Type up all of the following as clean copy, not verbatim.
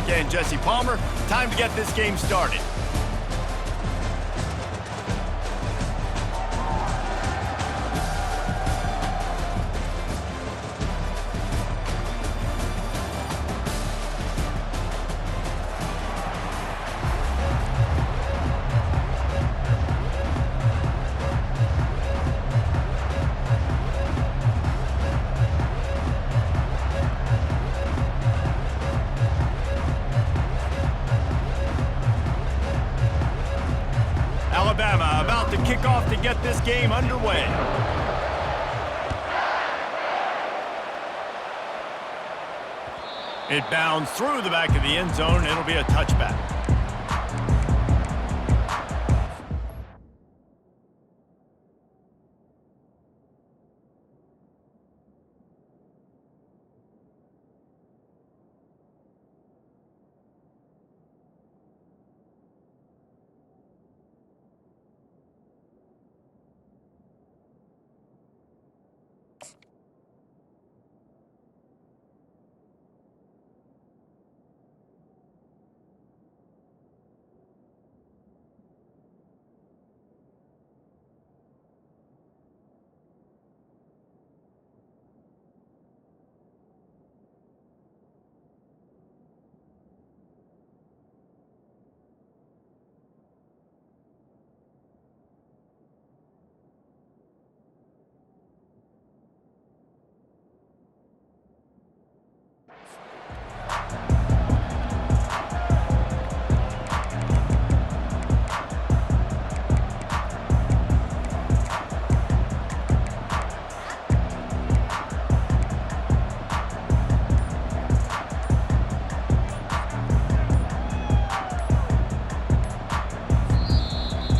Mullica and Jesse Palmer. Time to get this game started. Alabama about to kick off to get this game underway. It bounds through the back of the end zone. It'll be a touchback.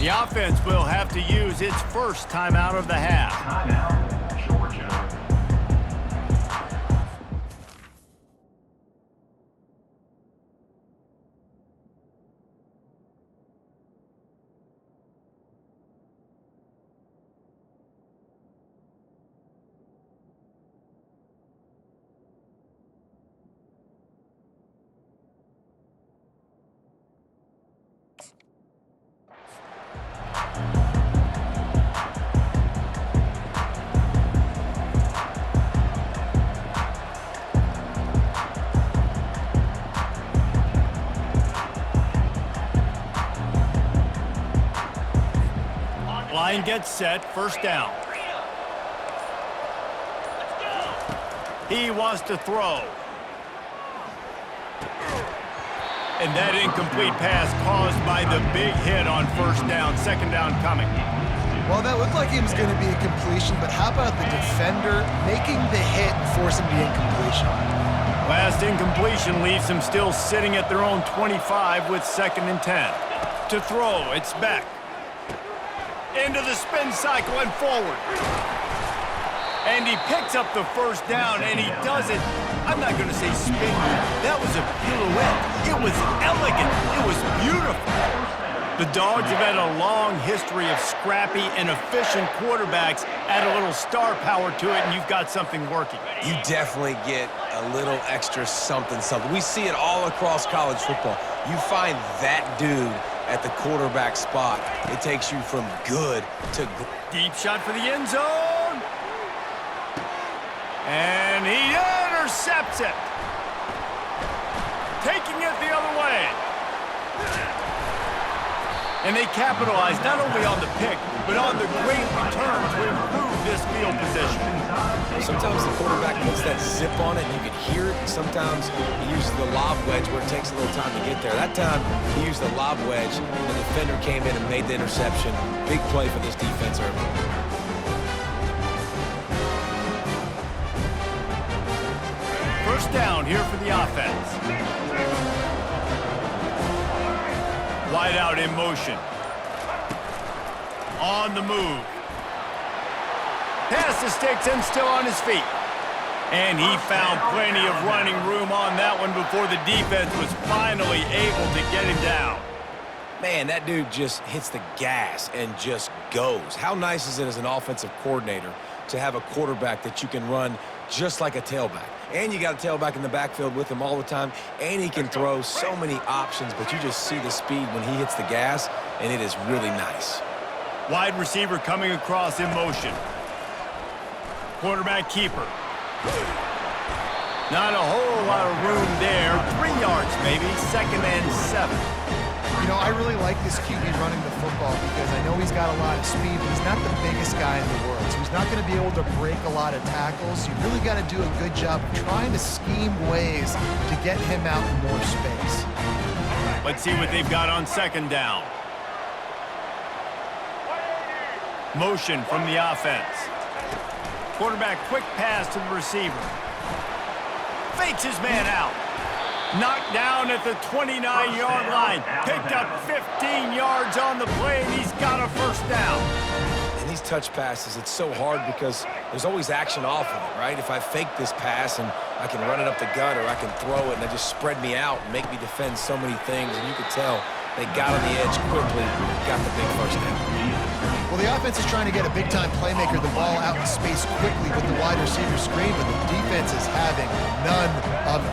The offense will have to use its first timeout of the half. Timeout, Georgia. Line gets set, first down. He wants to throw. And that incomplete pass caused by the big hit on first down, second down coming. Well, that looked like it was going to be a completion, but how about the defender making the hit and forcing the incompletion? Last incompletion leaves them still sitting at their own 25 with 2nd and 10. To throw, it's Beck. Into the spin cycle and forward. And he picks up the first down, and he does it. I'm not going to say spin. That was a pirouette. It was elegant. It was beautiful. The Dogs have had a long history of scrappy and efficient quarterbacks. Add a little star power to it, and you've got something working. You definitely get a little extra something. We see it all across college football. You find that dude at the quarterback spot, it takes you from good to great. Deep shot for the end zone. And he intercepts it. Taking it the other way. And they capitalize not only on the pick, but on the great return to improve this field position. Sometimes the quarterback puts that zip on it, and you can hear it. Sometimes he uses the lob wedge where it takes a little time to get there. That time, he used the lob wedge, and the defender came in and made the interception. Big play for this defense early. First down here for the offense. Wide out in motion. On the move. Past the sticks and still on his feet. And he found plenty of running room on that one before the defense was finally able to get him down. Man, that dude just hits the gas and just goes. How nice is it as an offensive coordinator to have a quarterback that you can run just like a tailback? and you got a tailback in the backfield with him all the time, and he can throw so many options, but you just see the speed when he hits the gas, and it is really nice. Wide receiver coming across in motion. Quarterback keeper. Not a whole lot of room there. 3 yards maybe, 2nd and 7. You know, I really like this QB running the football because I know he's got a lot of speed, but he's not the biggest guy in the world. So he's not going to be able to break a lot of tackles. You really got to do a good job of trying to scheme ways to get him out in more space. Let's see what they've got on 2nd down. Motion from the offense. Quarterback quick pass to the receiver. Fakes his man out. Knocked down at the 29-yard line. Picked up 15 yards on the play, and he's got a 1st down. And these touch passes, it's so hard because there's always action off of it, right? If I fake this pass and I can run it up the gut or I can throw it and they just spread me out and make me defend so many things, and you could tell they got on the edge quickly, got the big 1st down. Well, the offense is trying to get a big-time playmaker the ball out in space quickly with the wide receiver screen, but the defense is having none of it.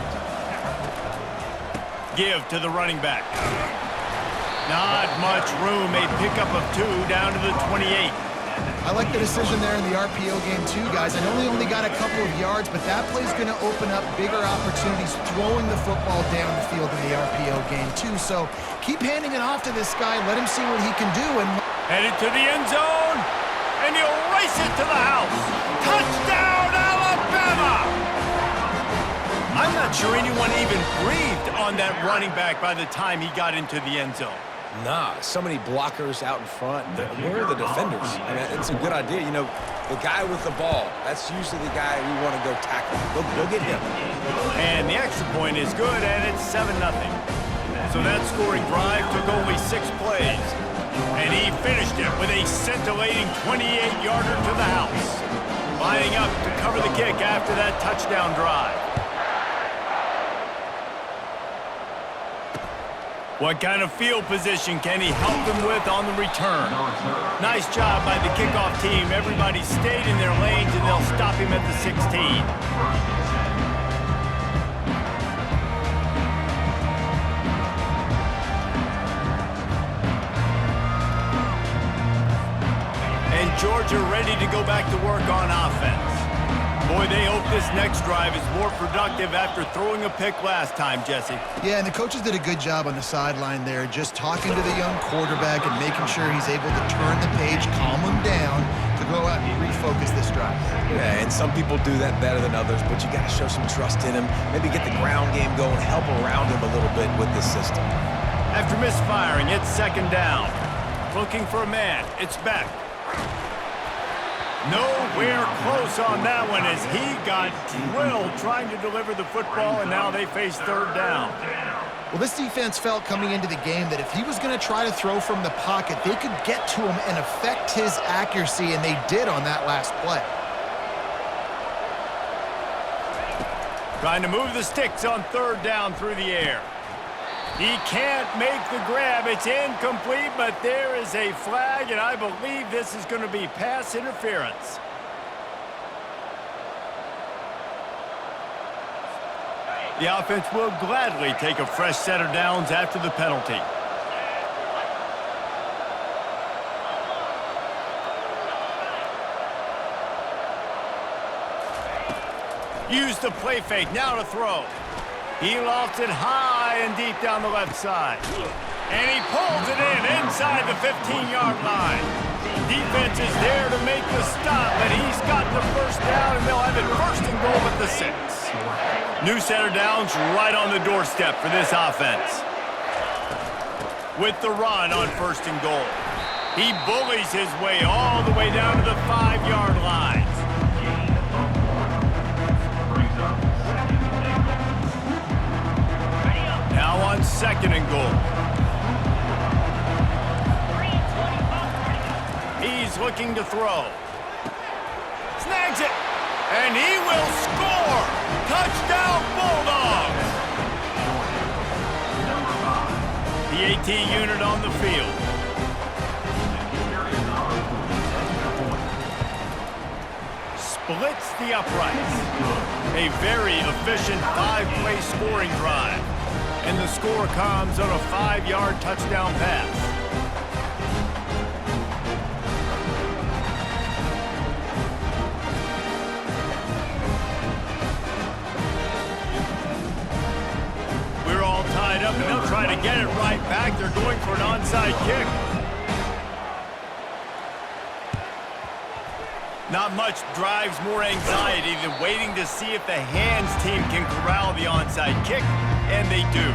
Give to the running back. Not much room. A pickup of 2 down to the 28. I like the decision there in the RPO game too, guys. I know they only got a couple of yards, but that play's going to open up bigger opportunities throwing the football down the field in the RPO game too. So keep handing it off to this guy. Let him see what he can do. And headed to the end zone, and he'll race it to the house. Touchdown, Alabama! I'm not sure anyone even breathed on that running back by the time he got into the end zone. Nah, so many blockers out in front. Where are the defenders? I mean, it's a good idea. You know, the guy with the ball, that's usually the guy we want to go tackle. Go get him. And the extra point is good, and it's 7-0. So that scoring drive took only 6 plays. And he finished it with a scintillating 28-yarder to the house. Lining up to cover the kick after that touchdown drive. What kind of field position can he help them with on the return? Nice job by the kickoff team. Everybody stayed in their lanes, and they'll stop him at the 16. And Georgia ready to go back to work on offense. Boy, they hope this next drive is more productive after throwing a pick last time, Jesse. yeah, and the coaches did a good job on the sideline there, just talking to the young quarterback and making sure he's able to turn the page, calm him down, to go out and refocus this drive. Yeah, and some people do that better than others, but you got to show some trust in him. Maybe get the ground game going, help around him a little bit with this system. After misfiring, it's 2nd down. Looking for a man. It's Beck. Nowhere close on that one as he got drilled trying to deliver the football, and now they face 3rd down. Well, this defense felt coming into the game that if he was going to try to throw from the pocket, they could get to him and affect his accuracy, and they did on that last play. Trying to move the sticks on 3rd down through the air. He can't make the grab. It's incomplete, but there is a flag, and I believe this is going to be pass interference. The offense will gladly take a fresh set of downs after the penalty. Use the play fake, now to throw. He lofts it high and deep down the left side. And he pulls it in inside the 15-yard line. Defense is there to make the stop, but he's got the 1st down, and they'll have it 1st and goal at the 6. New set of downs right on the doorstep for this offense. With the run on 1st and goal. He bullies his way all the way down to the 5-yard line. Now on 2nd and goal. He's looking to throw. Snags it, and he will score! Touchdown, Bulldogs! The AT unit on the field. blitz the uprights. A very efficient 5-play scoring drive. And the score comes on a 5-yard touchdown pass. We're all tied up, and they'll try to get it right back. They're going for an onside kick. Not much drives more anxiety than waiting to see if the hands team can corral the onside kick, and they do.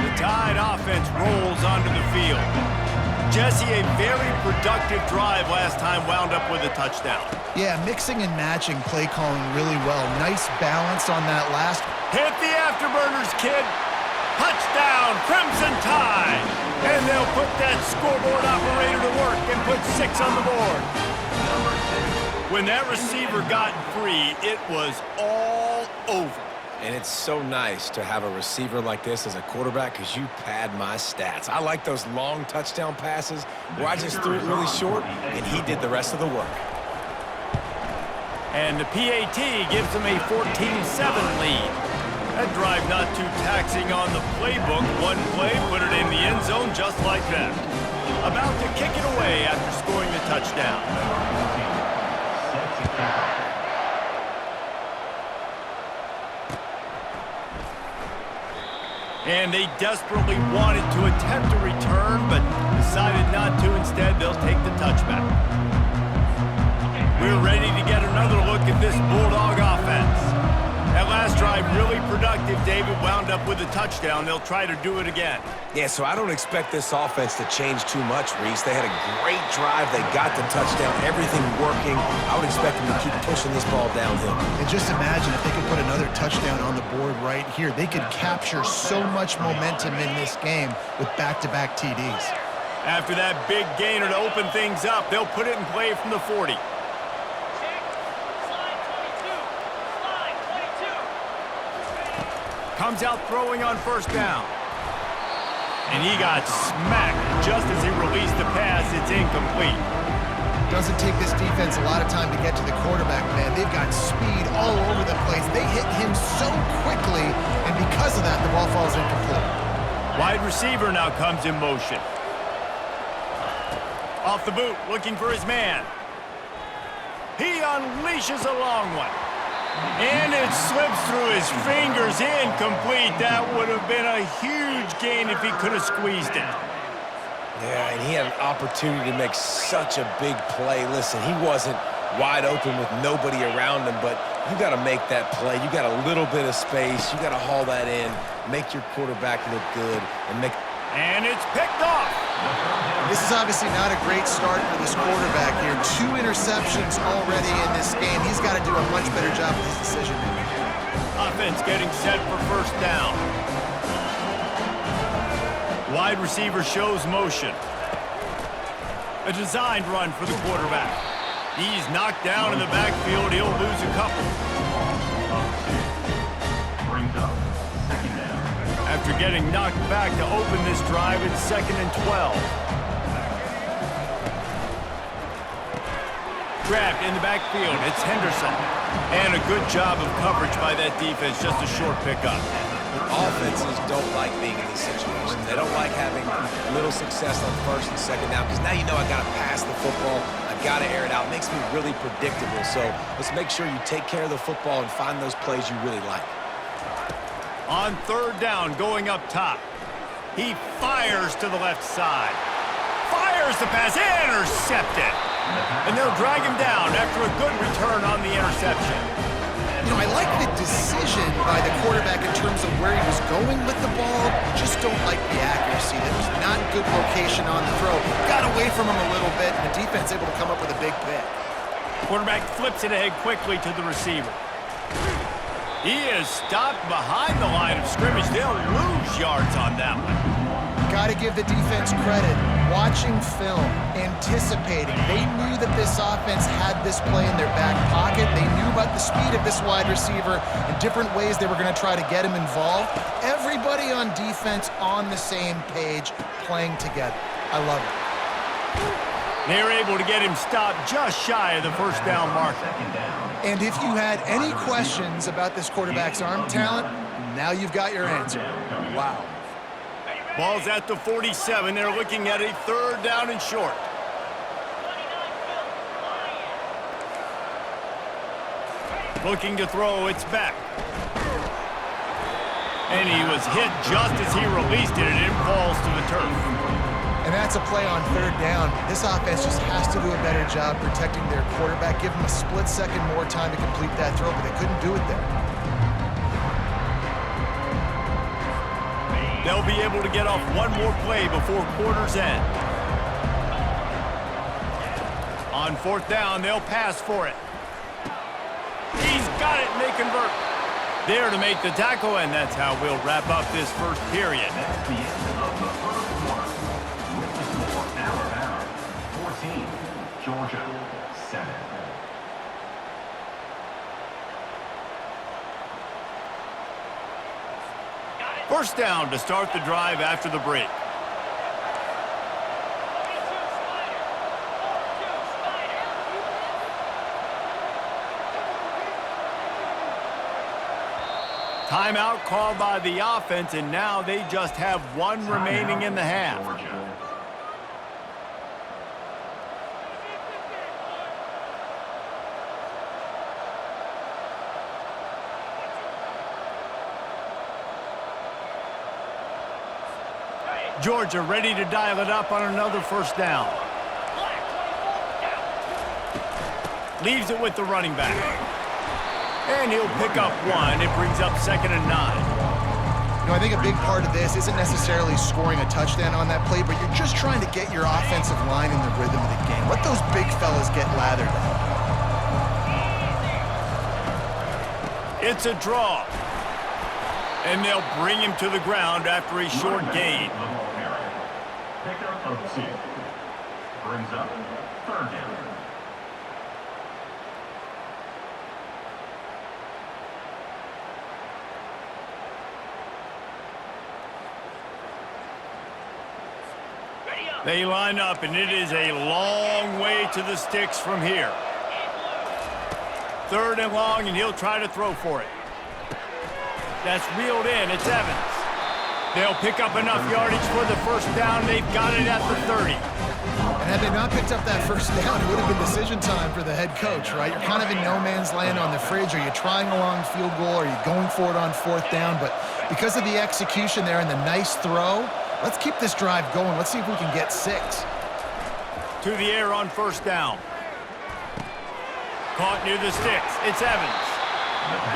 The Tide offense rolls onto the field. Jesse, a very productive drive last time wound up with a touchdown. Yeah, mixing and matching play calling really well. Nice balance on that last. Hit the afterburners, kid. Touchdown, Crimson Tide! And they'll put that scoreboard operator to work and put 6 on the board. When that receiver got free, it was all over. And it's so nice to have a receiver like this as a quarterback because you pad my stats. I like those long touchdown passes where I just threw it really short and he did the rest of the work. And the PAT gives them a 14-7 lead. That drive not too taxing on the playbook. One play, put it in the end zone just like that. About to kick it away after scoring the touchdown. And they desperately wanted to attempt a return, but decided not to. Instead, they'll take the touchback. We're ready to get another look at this Bulldog offense. That last drive really productive. David wound up with a touchdown. They'll try to do it again. Yeah, so I don't expect this offense to change too much, Reese. They had a great drive. They got the touchdown. Everything working. I would expect them to keep pushing this ball downhill. And just imagine if they could put another touchdown on the board right here. They could capture so much momentum in this game with back-to-back TDs. After that big gainer to open things up, they'll put it in play from the 40. Comes out throwing on first down. And he got smacked just as he released the pass. It's incomplete. Doesn't take this defense a lot of time to get to the quarterback, man. They've got speed all over the place. They hit him so quickly, and because of that, the ball falls incomplete. Wide receiver now comes in motion. Off the boot, looking for his man. He unleashes a long one. And it slips through his fingers, incomplete. That would have been a huge gain if he could have squeezed it. Yeah, and he had an opportunity to make such a big play. Listen, he wasn't wide open with nobody around him, but you got to make that play. You got a little bit of space. You got to haul that in, make your quarterback look good, and make... And it's picked off. This is obviously not a great start for this quarterback here. 2 interceptions already in this game. He's got to do a much better job with his decision-making. Offense getting set for first down. Wide receiver shows motion. A designed run for the quarterback. He's knocked down in the backfield. He'll lose a couple. After getting knocked back to open this drive, it's 2nd and 12. Grabbed in the backfield, it's Henderson. And a good job of coverage by that defense, just a short pickup. Offenses don't like being in these situations. They don't like having little success on first and second down because now you know I got to pass the football. I got to air it out. It makes me really predictable. So let's make sure you take care of the football and find those plays you really like. On 3rd down, going up top. He fires to the left side. Fires the pass, intercepted. And they'll drag him down after a good return on the interception. You know, I like the decision by the quarterback in terms of where he was going with the ball. Just don't like the accuracy. There was not good location on the throw. Got away from him a little bit, and the defense able to come up with a big pick. Quarterback flips it ahead quickly to the receiver. He is stopped behind the line of scrimmage. They'll lose yards on that one. Got to give the defense credit. watching film, anticipating. They knew that this offense had this play in their back pocket. They knew about the speed of this wide receiver and different ways they were going to try to get him involved. Everybody on defense on the same page, playing together. I love it. They're able to get him stopped just shy of the first down marker. And if you had any questions about this quarterback's arm talent, now you've got your answer. Wow. Ball's at the 47. They're looking at a 3rd down and short. Looking to throw, it's back. And he was hit just as he released it, and it falls to the turf. And that's a play on 3rd down. This offense just has to do a better job protecting their quarterback. Give him a split second more time to complete that throw, but they couldn't do it there. They'll be able to get off one more play before quarter's end. On 4th down, they'll pass for it. He's got it, and they convert. There to make the tackle, and that's how we'll wrap up this first period. That's the end of the first quarter. With the score, Alabama 14, Georgia 7. First down to start the drive after the break. Timeout called by the offense, and now they just have one remaining in the half. Georgia ready to dial it up on another first down. Leaves it with the running back. And he'll pick up one. It brings up 2nd and 9. You know, I think a big part of this isn't necessarily scoring a touchdown on that play, but you're just trying to get your offensive line in the rhythm of the game. Let those big fellas get lathered up. It's a draw. And they'll bring him to the ground after a short gain. Pickup of 2. Brings up 3rd down. They line up, and it is a long way to the sticks from here. 3rd and long, and he'll try to throw for it. That's reeled in. It's Evans. They'll pick up enough yardage for the first down. They've got it at the 30. And had they not picked up that first down, it would have been decision time for the head coach, right? You're kind of in no man's land on the fridge. Are you trying a long field goal? Are you going for it on 4th down? But because of the execution there and the nice throw, let's keep this drive going. Let's see if we can get 6. To the air on first down. Caught near the sticks. It's Evans.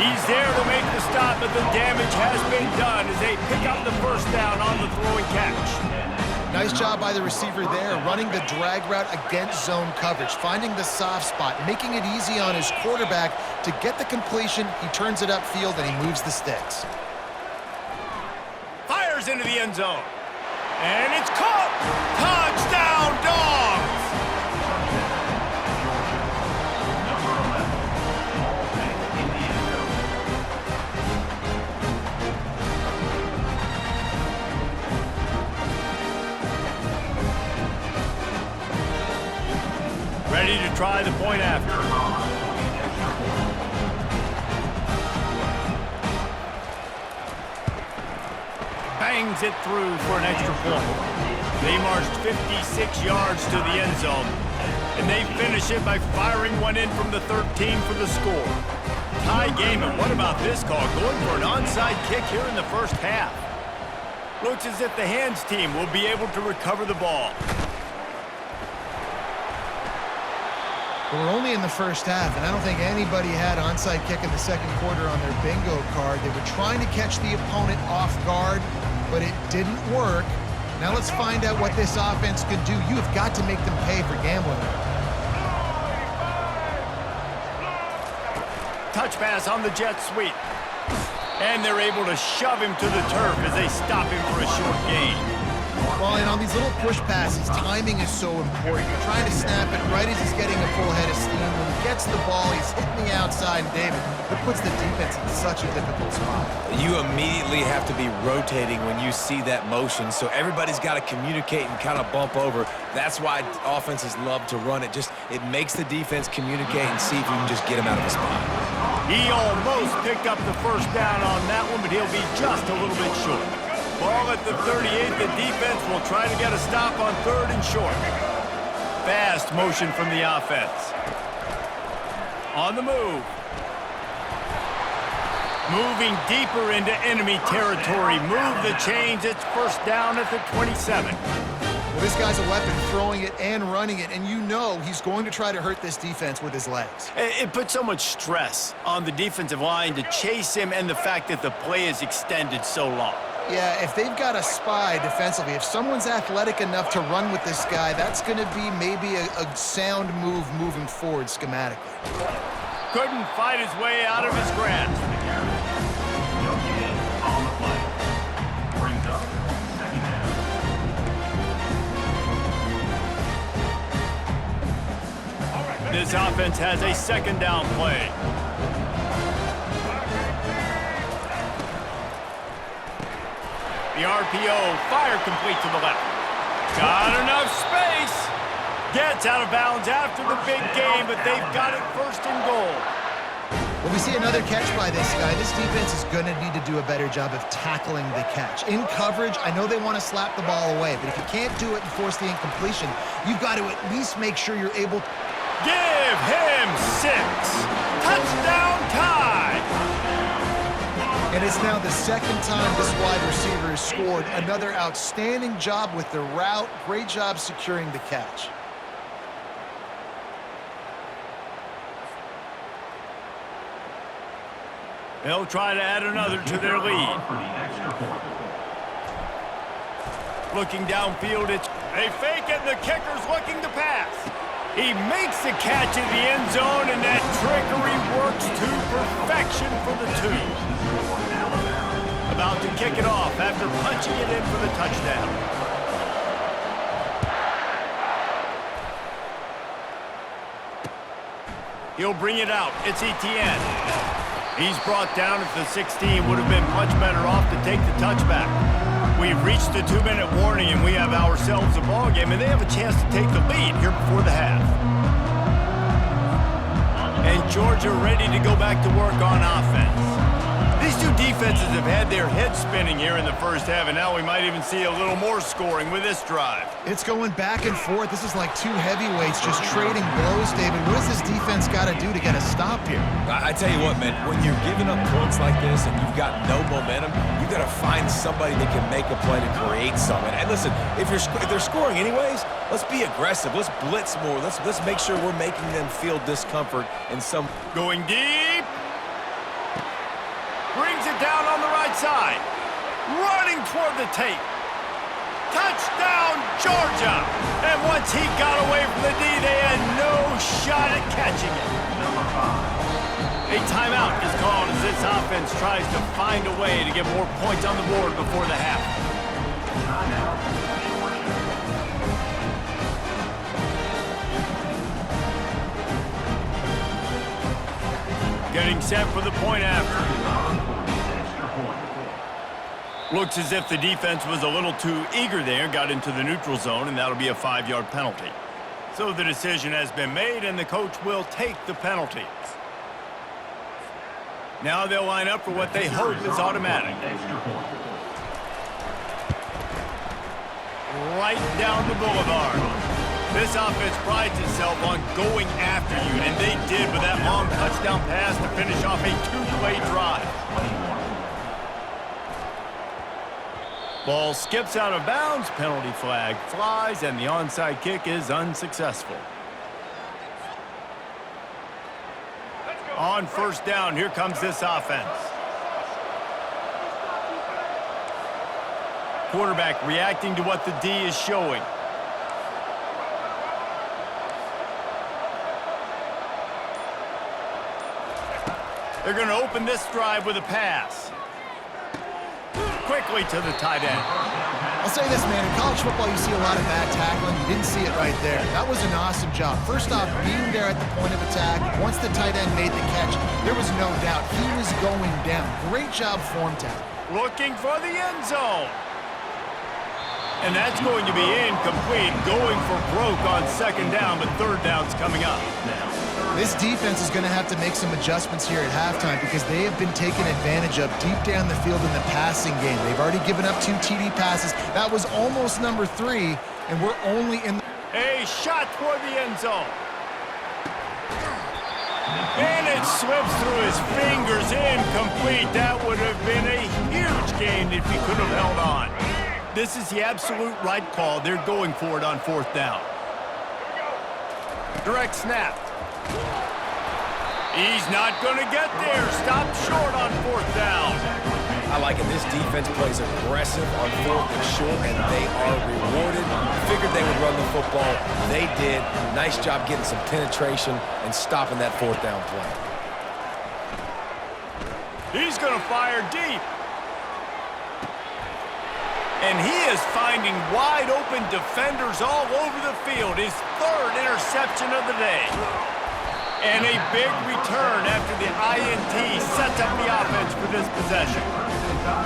He's there to make the stop, but the damage has been done as they pick up the first down on the throw and catch. Nice job by the receiver there, running the drag route against zone coverage, finding the soft spot, making it easy on his quarterback to get the completion. He turns it upfield, and he moves the sticks. Fires into the end zone. And it's caught! Touchdown, Dogs! Ready to try the point after. Bangs it through for an extra point. They marched 56 yards to the end zone, and they finish it by firing one in from the 13 for the score. Tie game, and what about this call? Going for an onside kick here in the first half. Looks as if the hands team will be able to recover the ball. We're only in the first half, and I don't think anybody had onside kick in the second quarter on their bingo card. They were trying to catch the opponent off guard, but it didn't work. Now let's find out what this offense could do. You have got to make them pay for gambling. Touch pass on the jet sweep. And they're able to shove him to the turf as they stop him for a short gain. Well, and on these little push passes, timing is so important. You're trying to snap it right as he's getting a full head of steam. When he gets the ball, he's hitting the outside, and David, it puts the defense in such a difficult spot. You immediately have to be rotating when you see that motion, so everybody's got to communicate and kind of bump over. That's why offenses love to run it. It makes the defense communicate and see if you can just get him out of a spot. He almost picked up the first down on that one, but he'll be just a little bit short. Ball at the 38. The defense will try to get a stop on 3rd and short. Fast motion from the offense. On the move. Moving deeper into enemy territory. Move the chains. It's first down at the 27. Well, this guy's a weapon, throwing it and running it, and you know he's going to try to hurt this defense with his legs. It puts so much stress on the defensive line to chase him, and the fact that the play is extended so long. Yeah, if they've got a spy defensively, if someone's athletic enough to run with this guy, that's going to be maybe a sound move moving forward schematically. Couldn't fight his way out of his grasp. No gain on the play. Brings up 2nd down. This offense has a 2nd down play. The RPO, fire complete to the left. Got enough space. Gets out of bounds after the big game, but they've got it 1st and goal. When we see another catch by this guy, this defense is going to need to do a better job of tackling the catch. In coverage, I know they want to slap the ball away, but if you can't do it and force the incompletion, you've got to at least make sure you're able to... Give him 6. Touchdown tie. And it's now the 2nd time this wide receiver has scored. Another outstanding job with the route. Great job securing the catch. They'll try to add another to their lead. Looking downfield, it's a fake, and the kicker's looking to pass. He makes the catch in the end zone, and that trickery works to perfection for the 2. About to kick it off after punching it in for the touchdown. He'll bring it out. It's Etienne. He's brought down at the 16. Would have been much better off to take the touchback. We've reached the 2-minute warning, and we have ourselves a ball game, and they have a chance to take the lead here before the half. And Georgia ready to go back to work on offense. These two defenses have had their heads spinning here in the first half, and now we might even see a little more scoring with this drive. It's going back and forth. This is like two heavyweights just trading blows, David. What does this defense got to do to get a stop here? I tell you what, man, when you're giving up points like this and you've got no momentum, you got to find somebody that can make a play to create something. And listen, if they're scoring anyways, let's be aggressive. Let's blitz more. Let's make sure we're making them feel discomfort in some... Going deep. Brings it down on the right side. Running toward the tape. Touchdown, Georgia! And once he got away from the D, they had no shot at catching it. A timeout is called as this offense tries to find a way to get more points on the board before the half. Getting set for the point after. Looks as if the defense was a little too eager there, got into the neutral zone, and that'll be a 5-yard penalty. So the decision has been made, and the coach will take the penalty. Now they'll line up for what they hope is automatic. Right down the boulevard. This offense prides itself on going after you, and they did with that long touchdown pass to finish off a 2-play drive. Ball skips out of bounds, penalty flag flies, and the onside kick is unsuccessful. On first down, here comes this offense. Quarterback reacting to what the D is showing. They're going to open this drive with a pass. Quickly to the tight end. I'll say this, man, in college football, you see a lot of bad tackling. You didn't see it right there. That was an awesome job. First off, being there at the point of attack. Once the tight end made the catch, there was no doubt he was going down. Great job form tackle. Looking for the end zone. And that's going to be incomplete. Going for broke on second down, but third down's coming up. This defense is going to have to make some adjustments here at halftime because they have been taken advantage of deep down the field in the passing game. They've already given up 2 TD passes. That was almost number 3, and we're only in the... A shot toward the end zone. And it slips through his fingers. Incomplete. That would have been a huge gain if he could have held on. This is the absolute right call. They're going for it on fourth down. Direct snap. He's not going to get there. Stopped short on fourth down. I like it. This defense plays aggressive on fourth and short, and they are rewarded. Figured they would run the football. They did. Nice job getting some penetration and stopping that fourth down play. He's going to fire deep. And he is finding wide open defenders all over the field. His third interception of the day. And a big return after the INT sets up the offense for this possession.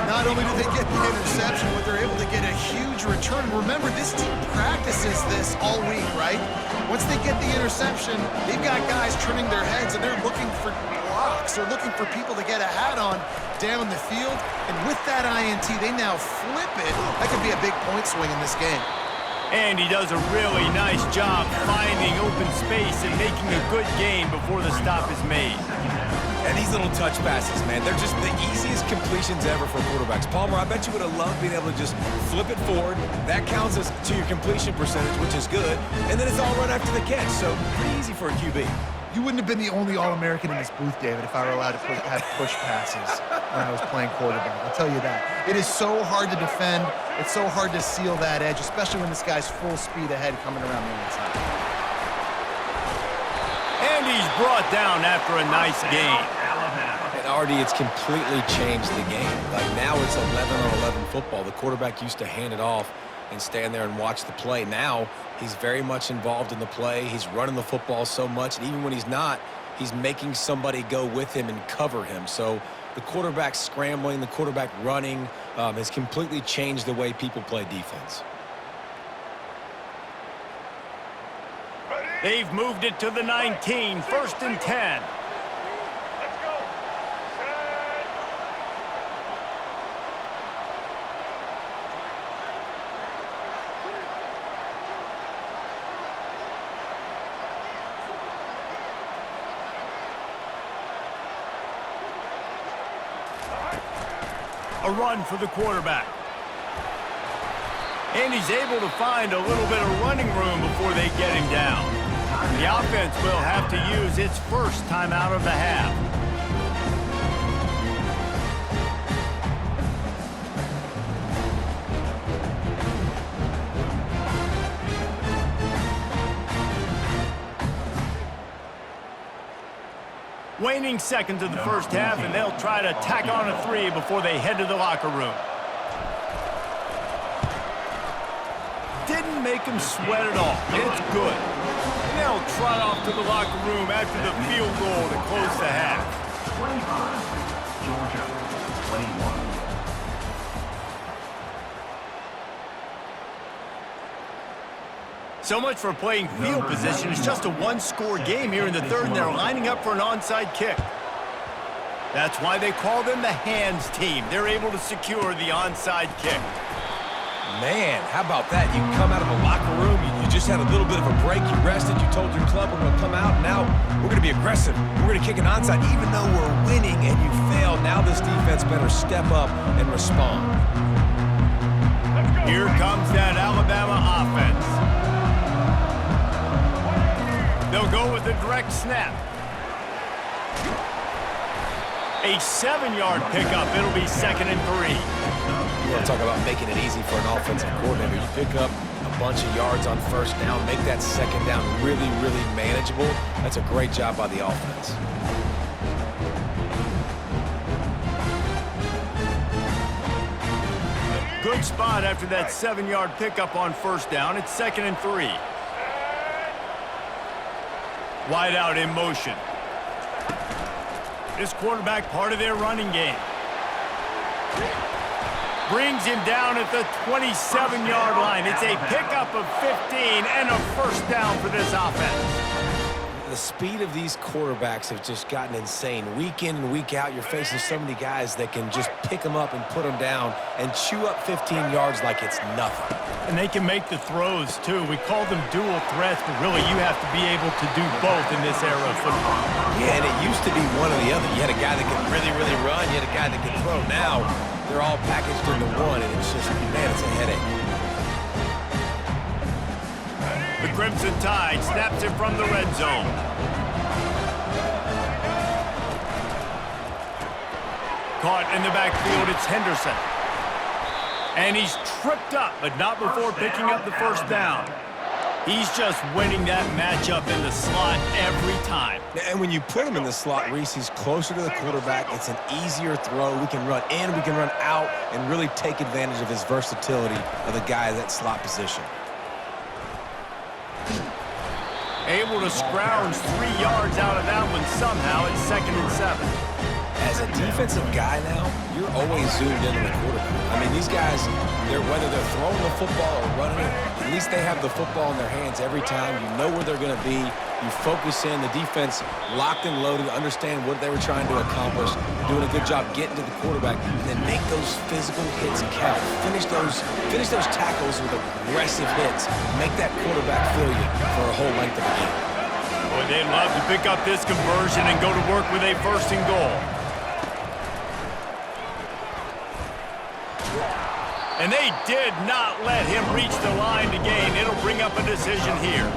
Not only do they get the interception, but they're able to get a huge return. Remember, this team practices this all week, right? Once they get the interception, they've got guys trimming their heads, and they're looking for blocks. They're looking for people to get a hat on down the field. And with that INT, they now flip it. That could be a big point swing in this game. And he does a really nice job finding open space and making a good gain before the stop is made. And these little touch passes, man, they're just the easiest completions ever for quarterbacks. Palmer, I bet you would have loved being able to just flip it forward. That counts as to your completion percentage, which is good. And then it's all run after the catch, so pretty easy for a QB. You wouldn't have been the only All-American in this booth, David, if I were allowed to have push passes when I was playing quarterback. I'll tell you that. It is so hard to defend. It's so hard to seal that edge, especially when this guy's full speed ahead coming around the inside. And he's brought down after a nice gain. And Artie, it's completely changed the game. Like now it's 11-on-11 football. The quarterback used to hand it off and stand there and watch the play. Now he's very much involved in the play. He's running the football so much, and even when he's not, he's making somebody go with him and cover him. So the quarterback scrambling, the quarterback running has completely changed the way people play defense. They've moved it to the 19, first and 10. A run for the quarterback. And he's able to find a little bit of running room before they get him down. The offense will have to use its first timeout of the half. Waning seconds of the first half, and they'll try to tack on a 3 before they head to the locker room. Didn't make him sweat at all. It's good. And they'll trot off to the locker room after the field goal to close the half. 25, Georgia, 21. So much for playing field position. It's just a one-score game here in the third, and they're lining up for an onside kick. That's why they call them the hands team. They're able to secure the onside kick. Man, how about that? You come out of the locker room, you just had a little bit of a break, you rested, you told your club we're going to come out, and now we're going to be aggressive. We're going to kick an onside, even though we're winning and you failed. Now this defense better step up and respond. Here comes that Alabama offense. They'll go with the direct snap. A 7-yard pickup. It'll be second and 3. You want to talk about making it easy for an offensive coordinator. You pick up a bunch of yards on first down, make that second down really, really manageable. That's a great job by the offense. good spot after that 7-yard pickup on first down. It's 2nd and 3. Wide out in motion. This quarterback part of their running game. Brings him down at the 27-yard line. It's a pickup of 15 and a first down for this offense. The speed of these quarterbacks have just gotten insane. Week in and week out, you're facing so many guys that can just pick them up and put them down and chew up 15 yards like it's nothing. And they can make the throws, too. We call them dual threats, but really you have to be able to do both in this era of football. Yeah, and it used to be one or the other. You had a guy that could really, really run. You had a guy that could throw. Now, they're all packaged into one, and it's just, man, it's a headache. The Crimson Tide snaps it from the red zone. Caught in the backfield, it's Henderson. And he's tripped up, but not before picking up the first down. He's just winning that matchup in the slot every time. And when you put him in the slot, Reese, he's closer to the quarterback. It's an easier throw. We can run in, we can run out, and really take advantage of his versatility of the guy in that slot position. Able to scrounge 3 yards out of that one somehow. It's 2nd and 7. As a defensive guy now, you're always zoomed into the quarterback. I mean, these guys, whether they're throwing the football or running it, at least they have the football in their hands every time. You know where they're going to be. You focus in. The defense locked and loaded, understand what they were trying to accomplish, doing a good job getting to the quarterback, and then make those physical hits count. Finish those tackles with aggressive hits. Make that quarterback feel you for a whole length of the game. Boy, they'd love to pick up this conversion and go to work with a 1st and goal. And they did not let him reach the line to gain. It'll bring up a decision here.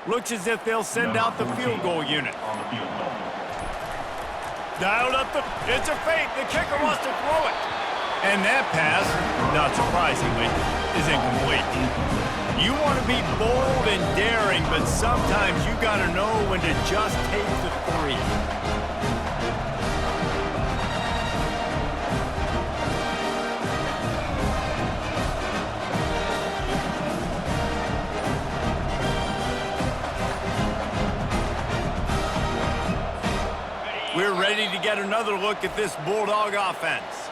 Looks as if they'll send out the field goal unit. Dialed up it's a fake. The kicker wants to throw it. And that pass, not surprisingly, is incomplete. You want to be bold and daring, but sometimes you got to know when to just take the 3. We're ready to get another look at this Bulldog offense.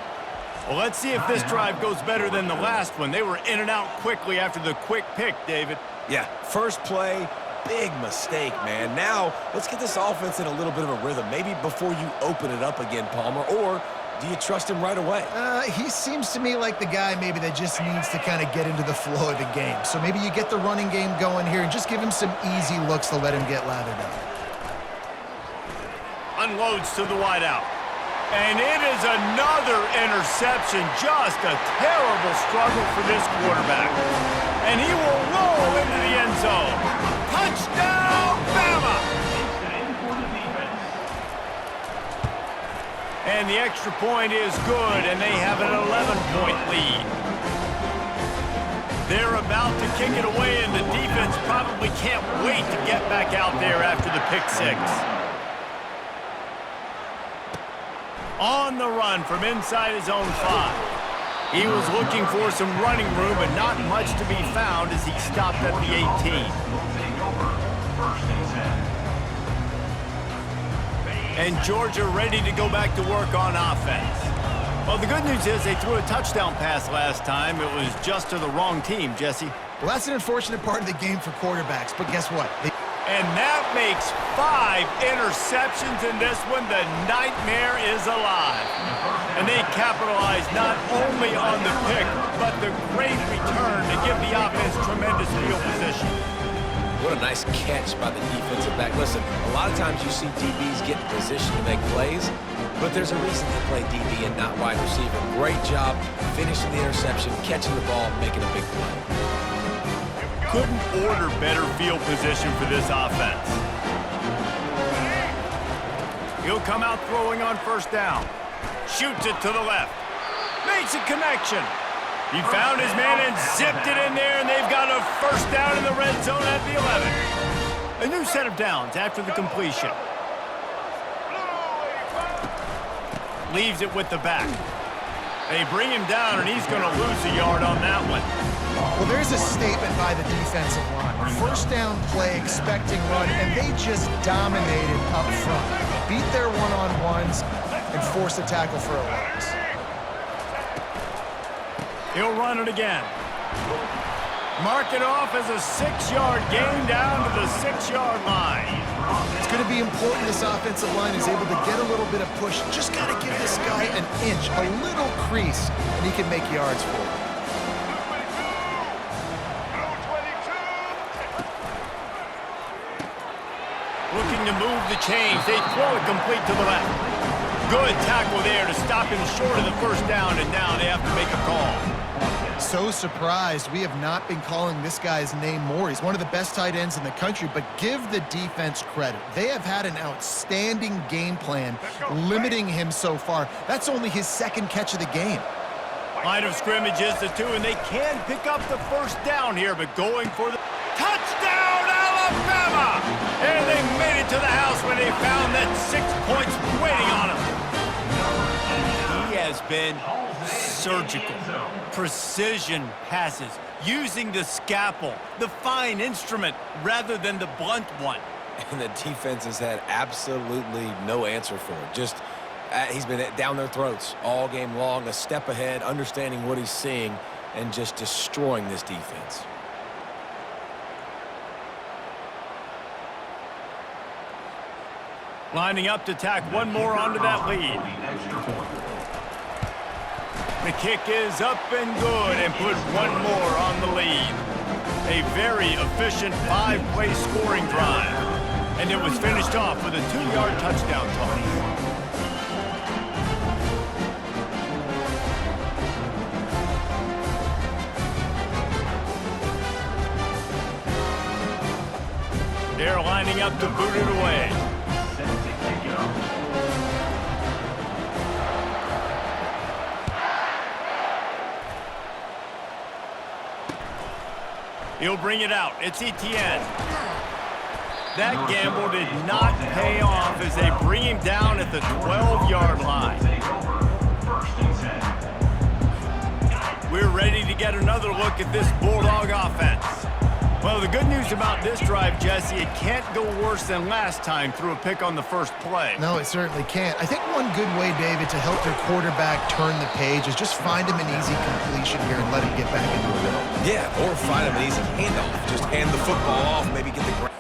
Well, let's see if this drive goes better than the last one. They were in and out quickly after the quick pick, David. Yeah, first play, big mistake, man. Now, let's get this offense in a little bit of a rhythm. Maybe before you open it up again, Palmer, or do you trust him right away? He seems to me like the guy maybe that just needs to kind of get into the flow of the game. So maybe you get the running game going here and just give him some easy looks to let him get lathered up. Unloads to the wideout. And it is another interception. Just a terrible struggle for this quarterback. And he will roll into the end zone. Touchdown, Bama! And the extra point is good, and they have an 11-point lead. They're about to kick it away, and the defense probably can't wait to get back out there after the pick 6. On the run from inside his own 5. He was looking for some running room, but not much to be found as he stopped at the 18. And Georgia ready to go back to work on offense. Well, the good news is they threw a touchdown pass last time. It was just to the wrong team, Jesse. Well, that's an unfortunate part of the game for quarterbacks, but guess what? And that makes 5 interceptions in this one. The nightmare is alive. And they capitalize not only on the pick, but the great return to give the offense tremendous field position. What a nice catch by the defensive back. Listen, a lot of times you see DBs get in position to make plays, but there's a reason they play DB and not wide receiver. Great job finishing the interception, catching the ball, making a big play. Couldn't order better field position for this offense. He'll come out throwing on first down. Shoots it to the left. Makes a connection. He found his man and zipped it in there, and they've got a first down in the red zone at the 11. A new set of downs after the completion. Leaves it with the back. They bring him down, and he's going to lose a yard on that one. Well, there's a statement by the defensive line. First down play, expecting run, and they just dominated up front. Beat their one-on-ones and forced a tackle for a loss. He'll run it again. Mark it off as a 6-yard gain down to the 6-yard line. It's going to be important this offensive line is able to get a little bit of push. Just got to give this guy an inch, a little crease, and he can make yards for it. Looking to move the chains. They throw it complete to the left. Good tackle there to stop him short of the first down, and now they have to make a call. So surprised we have not been calling this guy's name more. He's one of the best tight ends in the country, but give the defense credit. They have had an outstanding game plan limiting him so far. That's only his second catch of the game. Line of scrimmage is the 2, and they can pick up the first down here, but going for the touchdown, Alabama! And they made it to the house when they found that 6 points waiting on him. He has been surgical. Precision passes, using the scalpel, the fine instrument, rather than the blunt one. And the defense has had absolutely no answer for it. Just, he's been down their throats all game long, a step ahead, understanding what he's seeing, and just destroying this defense. Lining up to tack one more onto that lead. The kick is up and good and put one more on the lead. A very efficient 5-play scoring drive. And it was finished off with a 2-yard touchdown toss. They're lining up to boot it away. He'll bring it out. It's Etienne. That gamble did not pay off as they bring him down at the 12-yard line. We're ready to get another look at this Bulldog offense. Well, the good news about this drive, Jesse, it can't go worse than last time through a pick on the first play. No, it certainly can't. I think one good way, David, to help your quarterback turn the page is just find him an easy completion here and let him get back into a rhythm. Yeah, or find him an easy handoff. Just hand the football off, maybe get the ground.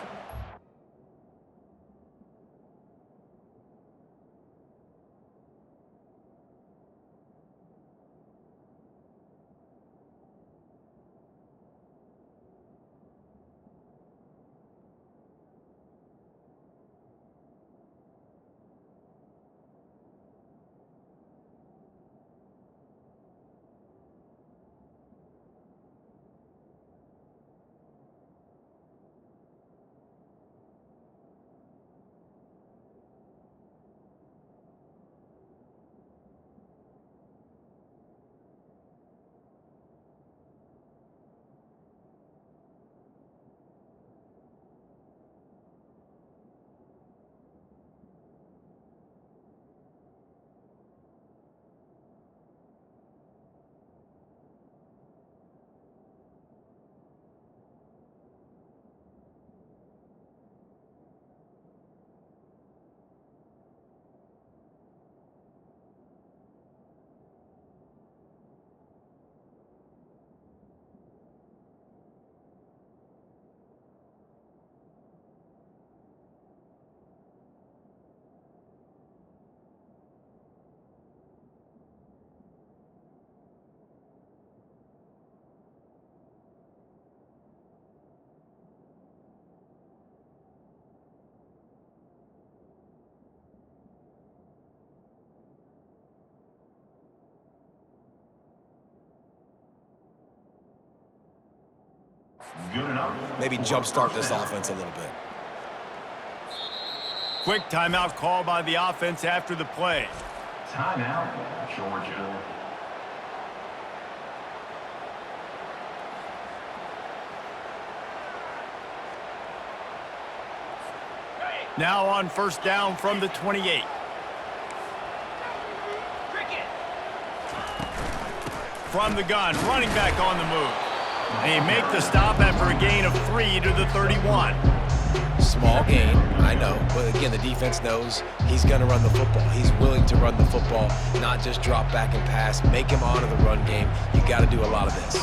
Good enough. Maybe jumpstart this offense a little bit. Quick timeout call by the offense after the play. Timeout, Georgia. Now on first down from the 28. From the gun, running back on the move. They make the stop after a gain of 3 to the 31. Small gain, I know, but again, the defense knows he's going to run the football. He's willing to run the football, not just drop back and pass, make him honor the run game. You got to do a lot of this.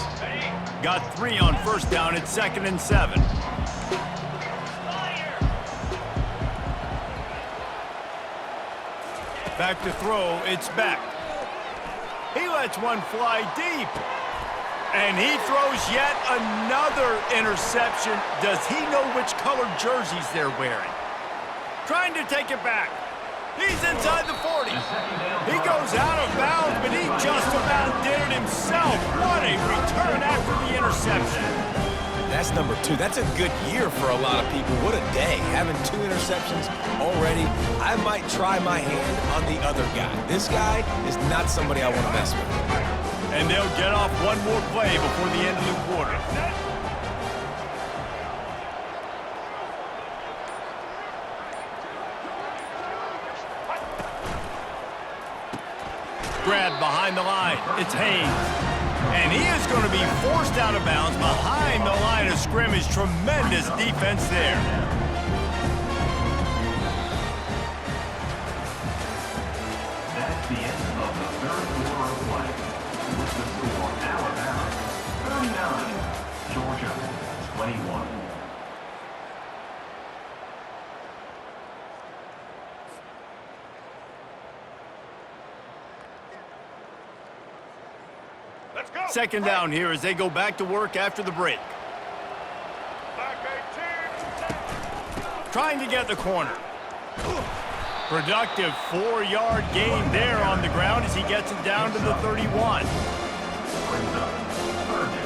Got 3 on first down at 2nd and 7. Back to throw, it's Beck. He lets one fly deep. And he throws yet another interception. Does he know which colored jerseys they're wearing? Trying to take it back. He's inside the 40. He goes out of bounds, but he just about did it himself. What a return after the interception. That's number 2. That's a good year for a lot of people. What a day. Having 2 interceptions already. I might try my hand on the other guy. This guy is not somebody I want to mess with. And they'll get off one more play before the end of the quarter. Grabbed behind the line. It's Haynes. And he is going to be forced out of bounds behind the line of scrimmage. Tremendous defense there. That's the end of the third quarter of play. With the score, Alabama 39, Georgia 21. Let's go. Second down here as they go back to work after the break. Trying to get the corner. Productive 4-yard gain there on the ground as he gets it down to the 31. Brings up third down.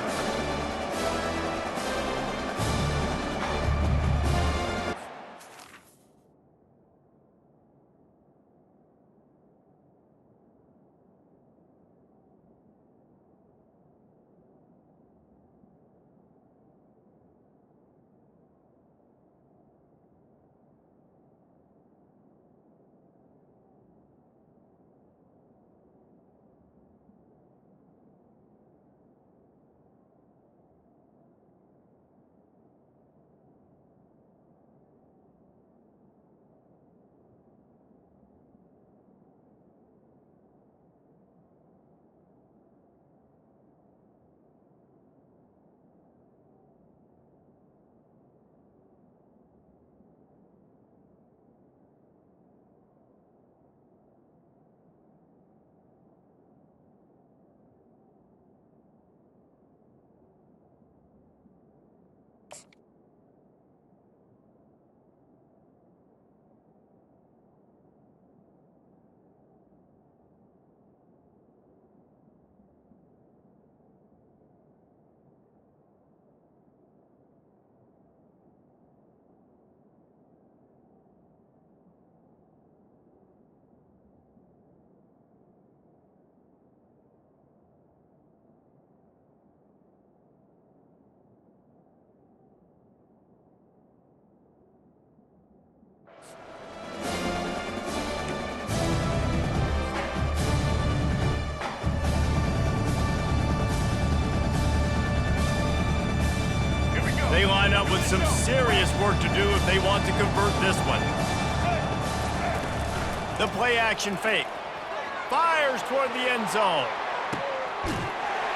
They line up with some serious work to do if they want to convert this one. The play action fake. Fires toward the end zone.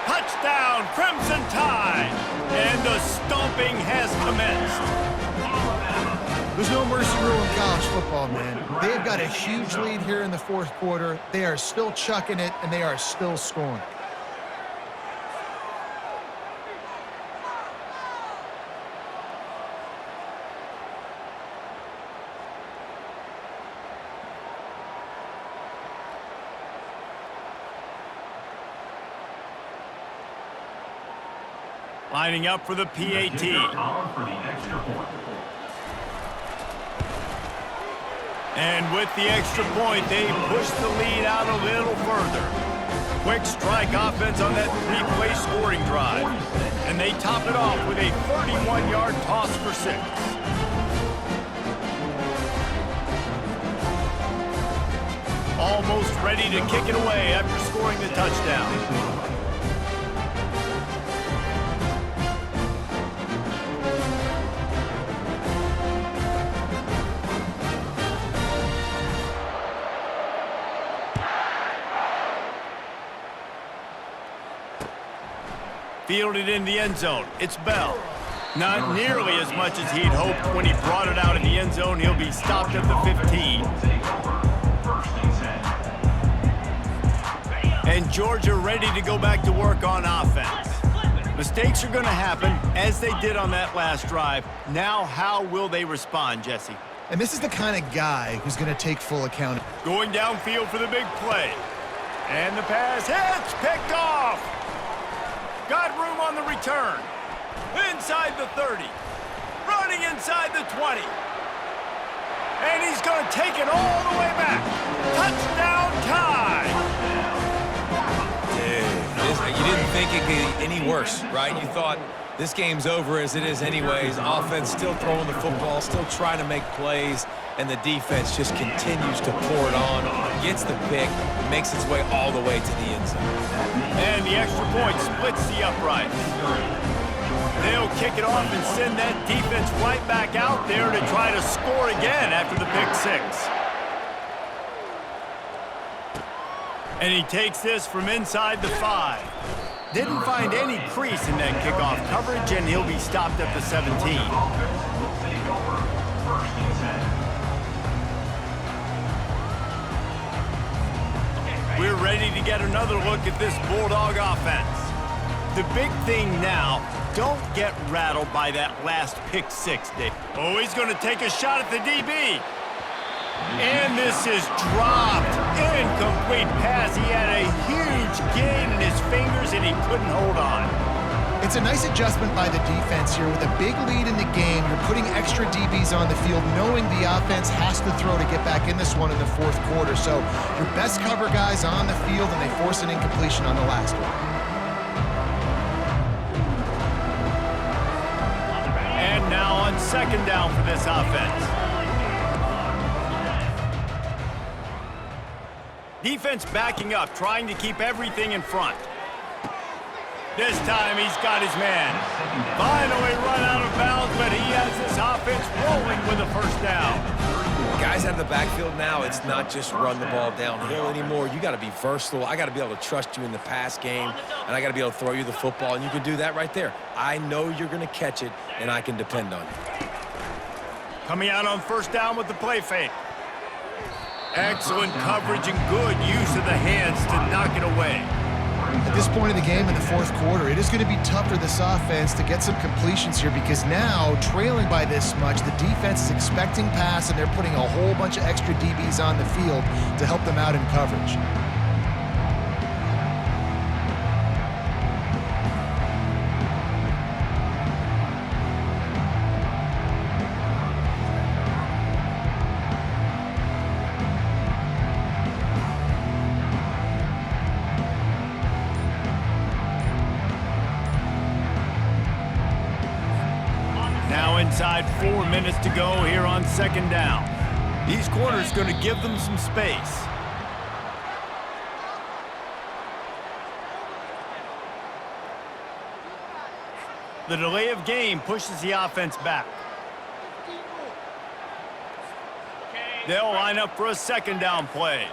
Touchdown, Crimson Tide! And the stomping has commenced. There's no mercy rule in college football, man. They've got a huge lead here in the fourth quarter. They are still chucking it, and they are still scoring. Lining up for the PAT. On for the extra point. And with the extra point, they push the lead out a little further. Quick strike offense on that three-play scoring drive. And they top it off with a 31-yard toss for 6. Almost ready to kick it away after scoring the touchdown. Fielded in the end zone. It's Bell. Not nearly as much as he'd hoped when he brought it out of the end zone. He'll be stopped at the 15. And Georgia ready to go back to work on offense. Mistakes are going to happen, as they did on that last drive. Now, how will they respond, Jesse? And this is the kind of guy who's going to take full account. Going downfield for the big play. And the pass hits, picked off. Got room on the return. Inside the 30. Running inside the 20. And he's going to take it all the way back. Touchdown tie. You didn't think it could get any worse, right? You thought this game's over as it is anyways. Offense still throwing the football, still trying to make plays, and the defense just continues to pour it on, gets the pick, makes its way all the way to the end zone. And the extra point splits the uprights. They'll kick it off and send that defense right back out there to try to score again after the pick 6. And he takes this from inside the 5. Didn't find any crease in that kickoff coverage, and he'll be stopped at the 17. We're ready to get another look at this Bulldog offense. The big thing now, don't get rattled by that last pick 6, Dave. Oh, he's going to take a shot at the DB. And this is dropped. Incomplete pass. He had a huge gain in his fingers, and he couldn't hold on. It's a nice adjustment by the defense here. With a big lead in the game, you're putting extra DBs on the field, knowing the offense has to throw to get back in this one in the 4th quarter. So your best cover guys on the field, and they force an incompletion on the last one. And now on 2nd down for this offense. Defense backing up, trying to keep everything in front. This time he's got his man. Finally run out of bounds, but he has this offense rolling with a 1st down. Guys out of the backfield now, it's not just run the ball downhill anymore. You got to be versatile. I got to be able to trust you in the pass game, and I got to be able to throw you the football, and you can do that right there. I know you're going to catch it, and I can depend on you. Coming out on 1st down with the play fake. Excellent coverage and good use of the hands to knock it away. At this point in the game in the 4th quarter, it is going to be tough for this offense to get some completions here, because now, trailing by this much, the defense is expecting pass, and they're putting a whole bunch of extra DBs on the field to help them out in coverage. Inside 4 minutes to go here on 2nd down. These corners going to give them some space. The delay of game pushes the offense back. They'll line up for a 2nd down play.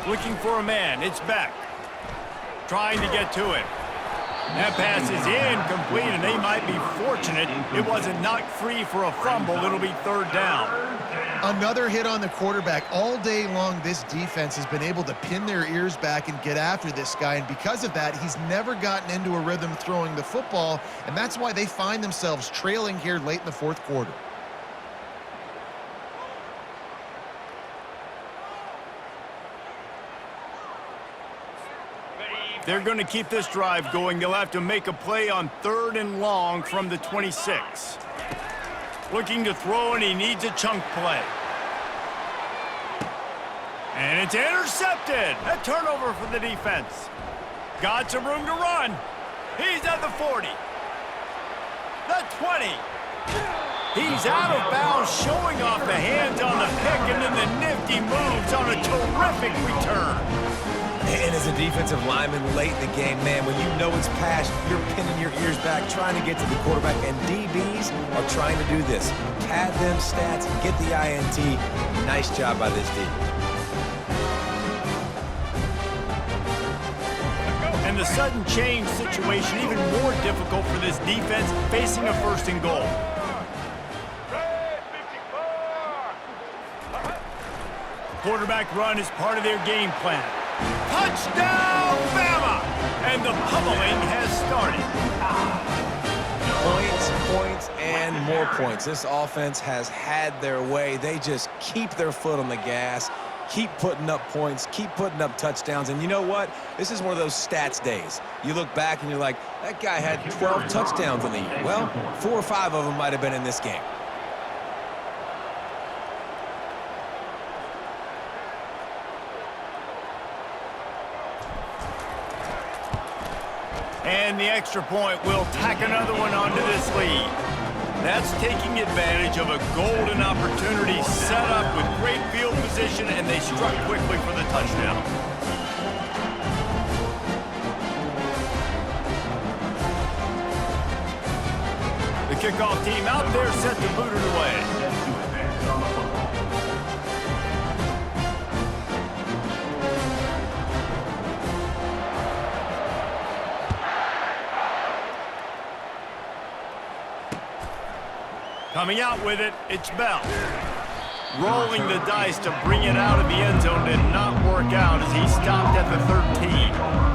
Looking for a man. It's Beck. Trying to get to him. That pass is incomplete, and they might be fortunate it wasn't knocked free for a fumble. It'll be 3rd down. Another hit on the quarterback. All day long, this defense has been able to pin their ears back and get after this guy, and because of that, he's never gotten into a rhythm throwing the football, and that's why they find themselves trailing here late in the 4th quarter. they're going to keep this drive going, they'll have to make a play on 3rd and long from the 26. Looking to throw, and he needs a chunk play. And it's intercepted. A turnover for the defense. Got some room to run. He's at the 40. The 20. He's out of bounds, showing off the hands on the pick, and then the nifty moves on a terrific return. And as a defensive lineman late in the game, man, when you know it's passed, you're pinning your ears back, trying to get to the quarterback, and DBs are trying to do this. Pad them stats, get the INT. Nice job by this D. And the sudden change situation even more difficult for this defense facing a 1st and goal. Quarterback run is part of their game plan. Touchdown, Bama! And the pummeling has started. Points, and more points. This offense has had their way. They just keep their foot on the gas, keep putting up points, keep putting up touchdowns. And you know what? This is one of those stats days. You look back and you're like, that guy had 12 touchdowns in the year. Well, 4 or 5 of them might have been in this game. And the extra point will tack another one onto this lead. That's taking advantage of a golden opportunity set up with great field position, and they struck quickly for the touchdown. The kickoff team out there set to boot it away. Coming out with it, it's Bell. Rolling the dice to bring it out of the end zone did not work out as he stopped at the 13.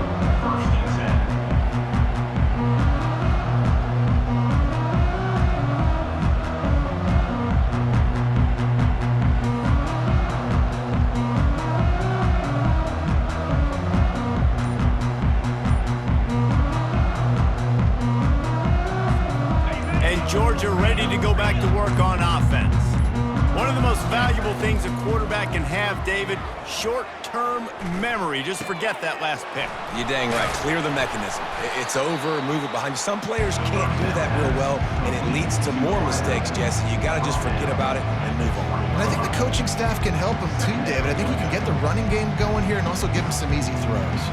Georgia ready to go back to work on offense. One of the most valuable things a quarterback can have, David, short-term memory. Just forget that last pick. You're dang right. Clear the mechanism. It's over, move it behind you. Some players can't do that real well, and it leads to more mistakes, Jesse. You got to just forget about it and move on. And I think the coaching staff can help him too, David. I think you can get the running game going here and also give him some easy throws.